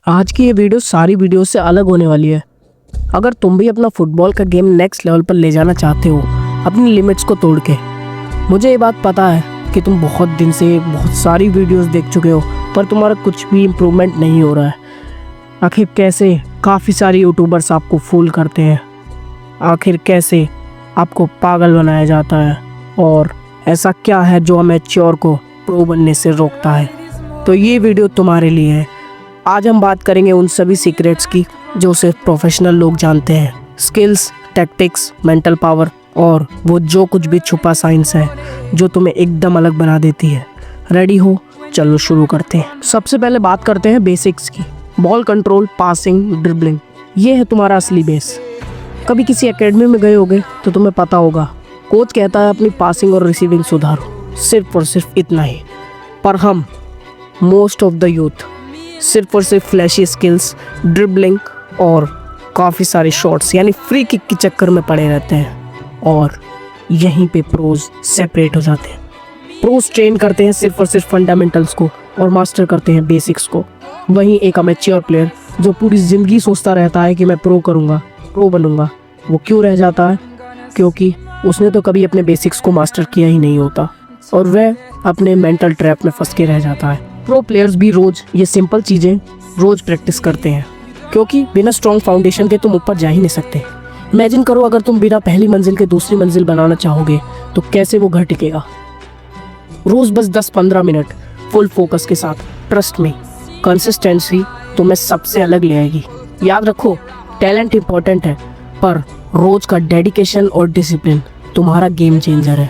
आज की ये वीडियो सारी वीडियो से अलग होने वाली है। अगर तुम भी अपना फुटबॉल का गेम नेक्स्ट लेवल पर ले जाना चाहते हो अपनी लिमिट्स को तोड़ के, मुझे ये बात पता है कि तुम बहुत दिन से बहुत सारी वीडियोस देख चुके हो पर तुम्हारा कुछ भी इम्प्रूवमेंट नहीं हो रहा है। आखिर कैसे काफ़ी सारे यूट्यूबर्स आपको फूल करते हैं, आखिर कैसे आपको पागल बनाया जाता है और ऐसा क्या है जो अमेच्योर को प्रो बनने से रोकता है। तो ये वीडियो तुम्हारे लिए है। आज हम बात करेंगे उन सभी सीक्रेट्स की जो सिर्फ प्रोफेशनल लोग जानते हैं। स्किल्स, टैक्टिक्स, मेंटल पावर और वो जो कुछ भी छुपा साइंस है जो तुम्हें एकदम अलग बना देती है। रेडी हो? चलो शुरू करते हैं। सबसे पहले बात करते हैं बेसिक्स की। बॉल कंट्रोल, पासिंग, ड्रिबलिंग, ये है तुम्हारा असली बेस। कभी किसी एकेडमी में गए होगे तो तुम्हें पता होगा कोच कहता है अपनी पासिंग और रिसीविंग सुधारो, सिर्फ और सिर्फ इतना ही। पर हम मोस्ट ऑफ द यूथ सिर्फ और सिर्फ फ्लैशी स्किल्स, ड्रिबलिंग और काफ़ी सारे शॉट्स यानी फ्री किक के चक्कर में पड़े रहते हैं और यहीं पे प्रोज सेपरेट हो जाते हैं। प्रोज ट्रेन करते हैं सिर्फ और सिर्फ फंडामेंटल्स को और मास्टर करते हैं बेसिक्स को। वहीं एक अमेच्योर प्लेयर जो पूरी ज़िंदगी सोचता रहता है कि मैं प्रो करूँगा, प्रो बनूँगा, वो क्यों रह जाता है? क्योंकि उसने तो कभी अपने बेसिक्स को मास्टर किया ही नहीं होता और वह अपने मेंटल ट्रैप में फंस के रह जाता है। प्रो प्लेयर्स भी रोज़ ये सिंपल चीज़ें रोज़ प्रैक्टिस करते हैं क्योंकि बिना स्ट्रॉन्ग फाउंडेशन के तुम ऊपर जा ही नहीं सकते। इमेजिन करो अगर तुम बिना पहली मंजिल के दूसरी मंजिल बनाना चाहोगे तो कैसे वो घर टिकेगा। रोज़ बस 10-15 मिनट फुल फोकस के साथ, ट्रस्ट में, कंसिस्टेंसी तुम्हें सबसे अलग ले आएगी। याद रखो, टैलेंट इंपॉर्टेंट है पर रोज़ का डेडिकेशन और डिसिप्लिन तुम्हारा गेम चेंजर है।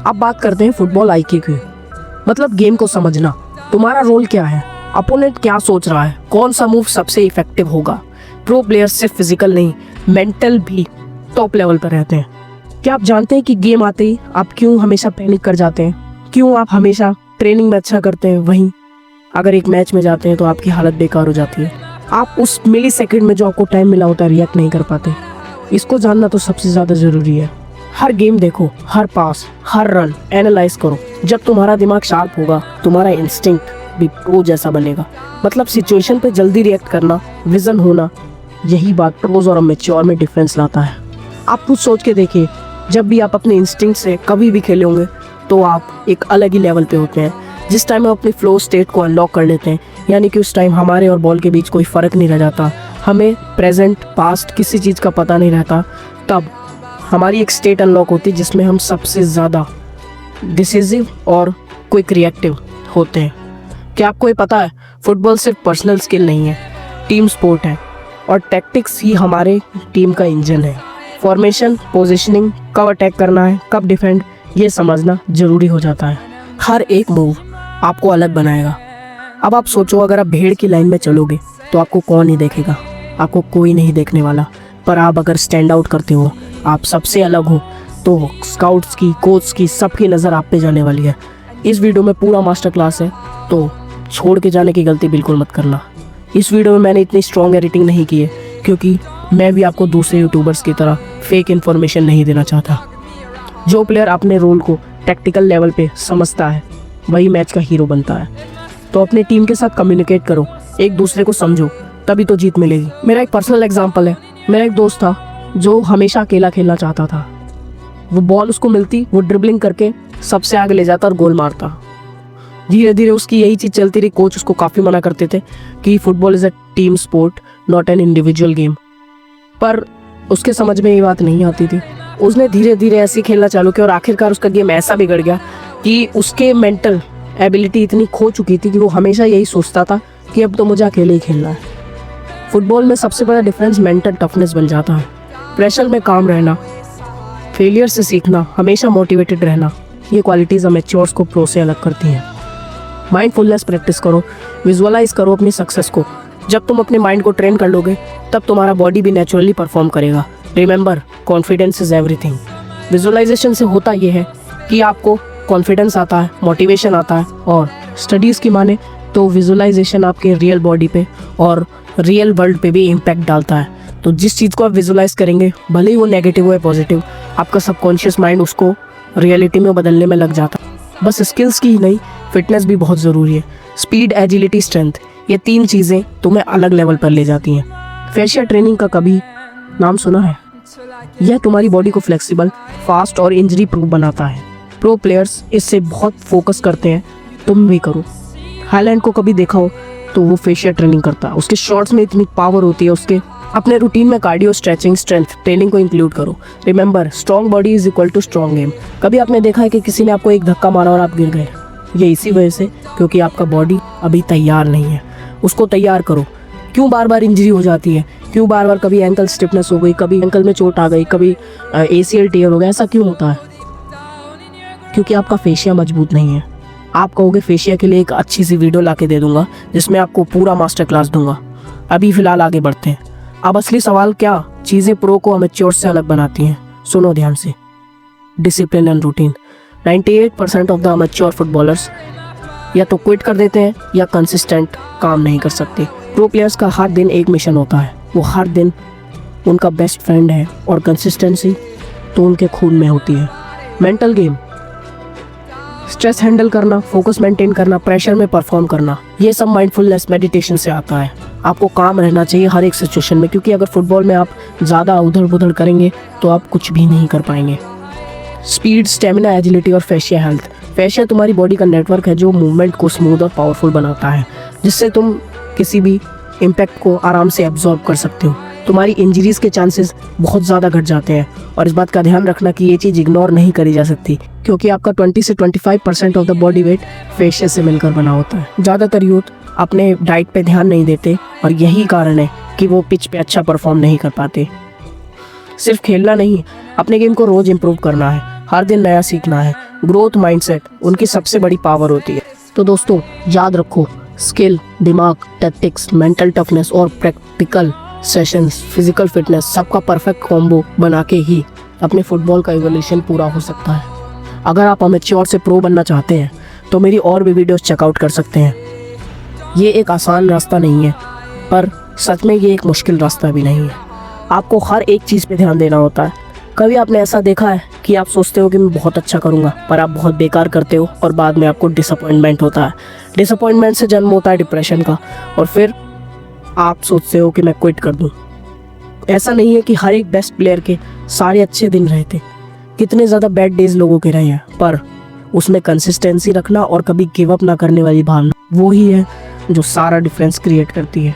अब बात करते हैं फुटबॉल आईक्यू की, मतलब गेम को समझना। तुम्हारा रोल क्या है, अपोनेंट क्या सोच रहा है, कौन सा मूव सबसे इफेक्टिव होगा। प्रो प्लेयर सिर्फ फिजिकल नहीं, मेंटल भी टॉप लेवल पर रहते हैं। क्या आप जानते हैं कि गेम आते ही आप क्यों हमेशा पैनिक कर जाते हैं, क्यों आप हमेशा ट्रेनिंग में अच्छा करते हैं, वहीं अगर एक मैच में जाते हैं तो आपकी हालत बेकार हो जाती है। आप उस मिली सेकेंड में जो आपको टाइम मिला होता है रिएक्ट नहीं कर पाते। इसको जानना तो सबसे ज़्यादा ज़रूरी है। हर गेम देखो, हर पास, हर रन एनालाइज करो। जब तुम्हारा दिमाग शार्प होगा तुम्हारा इंस्टिंक्ट भी प्रो जैसा बनेगा। मतलब सिचुएशन पे जल्दी रिएक्ट करना, विजन होना, यही बात प्रोज और मैच्योर में डिफरेंस लाता है। आप खुद सोच के देखिए, जब भी आप अपने इंस्टिंक्ट से कभी भी खेले होंगे तो आप एक अलग ही लेवल पे होते हैं। जिस टाइम हम अपनी फ्लो स्टेट को अनलॉक कर लेते हैं, यानी कि उस टाइम हमारे और बॉल के बीच कोई फ़र्क नहीं रह जाता, हमें प्रेजेंट पास्ट किसी चीज़ का पता नहीं रहता, तब हमारी एक स्टेट अनलॉक होती है जिसमें हम सबसे ज़्यादा डिसिसिव और क्विक रिएक्टिव होते हैं। क्या आपको ये पता है, फुटबॉल सिर्फ पर्सनल स्किल नहीं है, टीम स्पोर्ट है और टैक्टिक्स ही हमारे टीम का इंजन है। फॉर्मेशन, पोजीशनिंग, कब अटैक करना है, कब डिफेंड, ये समझना ज़रूरी हो जाता है। हर एक मूव आपको अलग बनाएगा। अब आप सोचो, अगर आप भीड़ की लाइन में चलोगे तो आपको कौन ही देखेगा, आपको कोई नहीं देखने वाला। पर आप अगर स्टैंड आउट करते हो, आप सबसे अलग हो, तो स्काउट्स की, कोच की, सबकी नज़र आप पे जाने वाली है। इस वीडियो में पूरा मास्टर क्लास है, तो छोड़ के जाने की गलती बिल्कुल मत करना। इस वीडियो में मैंने इतनी स्ट्रॉन्ग एडिटिंग नहीं की है क्योंकि मैं भी आपको दूसरे यूट्यूबर्स की तरह फेक इन्फॉर्मेशन नहीं देना चाहता। जो प्लेयर अपने रोल को टैक्टिकल लेवल पे समझता है वही मैच का हीरो बनता है। तो अपने टीम के साथ कम्युनिकेट करो, एक दूसरे को समझो, तभी तो जीत मिलेगी। मेरा एक पर्सनल एग्जांपल है। मेरा एक दोस्त था जो हमेशा अकेला खेलना चाहता था। वो बॉल उसको मिलती, वो ड्रिबलिंग करके सबसे आगे ले जाता और गोल मारता। धीरे धीरे उसकी यही चीज़ चलती रही। कोच उसको काफ़ी मना करते थे कि football is a team sport, not an individual game, पर उसके समझ में ये बात नहीं आती थी। उसने धीरे धीरे ऐसे ही खेलना चालू किया और आखिरकार उसका गेम ऐसा बिगड़ गया कि उसके मेंटल एबिलिटी इतनी खो चुकी थी कि वो हमेशा यही सोचता था कि अब तो मुझे अकेले ही खेलना है। फुटबॉल में सबसे बड़ा डिफरेंस मेंटल टफनेस बन जाता है। प्रेशर में काम रहना, फेलियर से सीखना, हमेशा मोटिवेटेड रहना, ये क्वालिटीज़ मैच्योर्स को प्रो से अलग करती हैं। माइंडफुलनेस प्रैक्टिस करो, विजुअलाइज करो अपनी सक्सेस को। जब तुम अपने माइंड को ट्रेन कर लोगे तब तुम्हारा बॉडी भी नेचुरली परफॉर्म करेगा। Remember, confidence is everything. Visualisation से होता यह है कि आपको कॉन्फिडेंस आता है, मोटिवेशन आता है और स्टडीज़ की माने तो विजुअलाइजेशन आपके रियल बॉडी पे और रियल वर्ल्ड पे भी इम्पैक्ट डालता है। तो जिस चीज़ को आप विजुअलाइज करेंगे, भले ही वो नेगेटिव हो या पॉजिटिव, आपका सबकॉन्शियस माइंड उसको रियलिटी में बदलने में लग जाता है। बस स्किल्स की ही नहीं, फिटनेस भी बहुत ज़रूरी है। स्पीड, एजिलिटी, स्ट्रेंथ, ये 3 चीज़ें तुम्हें अलग लेवल पर ले जाती हैं। फेशिया ट्रेनिंग का कभी नाम सुना है? यह तुम्हारी बॉडी को फ्लेक्सिबल, फास्ट और इंजरी प्रूफ बनाता है। प्रो प्लेयर्स इससे बहुत फोकस करते हैं, तुम भी करो। हाईलैंड को कभी देखा हो तो वो फेशिया ट्रेनिंग करता है, उसके शॉट्स में इतनी पावर होती है। उसके अपने रूटीन में कार्डियो, स्ट्रेचिंग, स्ट्रेंथ ट्रेनिंग को इंक्लूड करो। Remember, strong body is equal to strong game. कभी आपने देखा है कि किसी ने आपको एक धक्का मारा और आप गिर गए? ये इसी वजह से, क्योंकि आपका बॉडी अभी तैयार नहीं है। उसको तैयार करो। क्यों बार बार इंजरी हो जाती है? क्यों बार बार कभी एंकल स्टिफनेस हो गई, कभी एंकल में चोट आ गई, कभी ACL टीयर हो गया? ऐसा क्यों होता है? क्योंकि आपका फेशिया मजबूत नहीं है। आप कहोगे फेशिया के लिए एक अच्छी सी वीडियो ला के दे दूंगा जिसमें आपको पूरा मास्टर क्लास दूंगा। अभी फिलहाल आगे बढ़ते हैं। अब असली सवाल, क्या चीज़ें प्रो को अमेच्योर से अलग बनाती हैं? सुनो ध्यान से। Discipline and routine. 98% of the amateur footballers या तो क्विट कर देते हैं या कंसिस्टेंट काम नहीं कर सकते। प्रो प्लेयर्स का हर दिन एक मिशन होता है, वो हर दिन उनका बेस्ट फ्रेंड है, और कंसिस्टेंसी तो उनके खून में होती है। मेंटल गेम, स्ट्रेस हैंडल करना, फोकस मेंटेन करना, प्रेशर में परफॉर्म करना, ये सब माइंडफुलनेस मेडिटेशन से आता है। आपको काम रहना चाहिए हर एक सिचुएशन में, क्योंकि अगर फुटबॉल में आप ज़्यादा उधर उधर करेंगे तो आप कुछ भी नहीं कर पाएंगे। स्पीड, स्टेमिना, एजिलिटी और फेशिया हेल्थ। फेशिया तुम्हारी बॉडी का नेटवर्क है जो मूवमेंट को स्मूथ और पावरफुल बनाता है, जिससे तुम किसी भी इम्पैक्ट को आराम से एब्जॉर्ब कर सकते हो। तुम्हारी इंजरीज के चांसेस बहुत ज़्यादा घट जाते हैं, और इस बात का ध्यान रखना कि ये चीज़ इग्नोर नहीं करी जा सकती, क्योंकि आपका 20 से 25% of the body weight fascia से मिलकर बना होता है। ज़्यादातर यूथ अपने डाइट पे ध्यान नहीं देते, और यही कारण है कि वो पिच पे अच्छा परफॉर्म नहीं कर पाते। सिर्फ खेलना नहीं, अपने गेम को रोज़ इम्प्रूव करना है, हर दिन नया सीखना है। ग्रोथ माइंडसेट उनकी सबसे बड़ी पावर होती है। तो दोस्तों याद रखो, स्किल, दिमाग, टैक्टिक्स, मेंटल टफनेस और प्रैक्टिकल सेशंस, फिजिकल फिटनेस, सबका परफेक्ट कॉम्बो बना के ही अपने फुटबॉल का इवोल्यूशन पूरा हो सकता है। अगर आप अमेच्योर से प्रो बनना चाहते हैं तो मेरी और भी वीडियोस चेकआउट कर सकते हैं। ये एक आसान रास्ता नहीं है, पर सच में ये एक मुश्किल रास्ता भी नहीं है। आपको हर एक चीज़ पे ध्यान देना होता है। कभी आपने ऐसा देखा है कि आप सोचते हो कि मैं बहुत अच्छा करूँगा, पर आप बहुत बेकार करते हो और बाद में आपको डिसअपॉइंटमेंट होता है। डिसअपॉइंटमेंट से जन्म होता है डिप्रेशन का, और फिर आप सोचते हो कि मैं क्विट कर दूँ। ऐसा नहीं है कि हर एक बेस्ट प्लेयर के सारे अच्छे दिन रहे थे, कितने ज़्यादा बैड डेज लोगों के रहे हैं, पर उसमें कंसिस्टेंसी रखना और कभी गिव अप ना करने वाली भावना वो ही है जो सारा डिफरेंस क्रिएट करती है।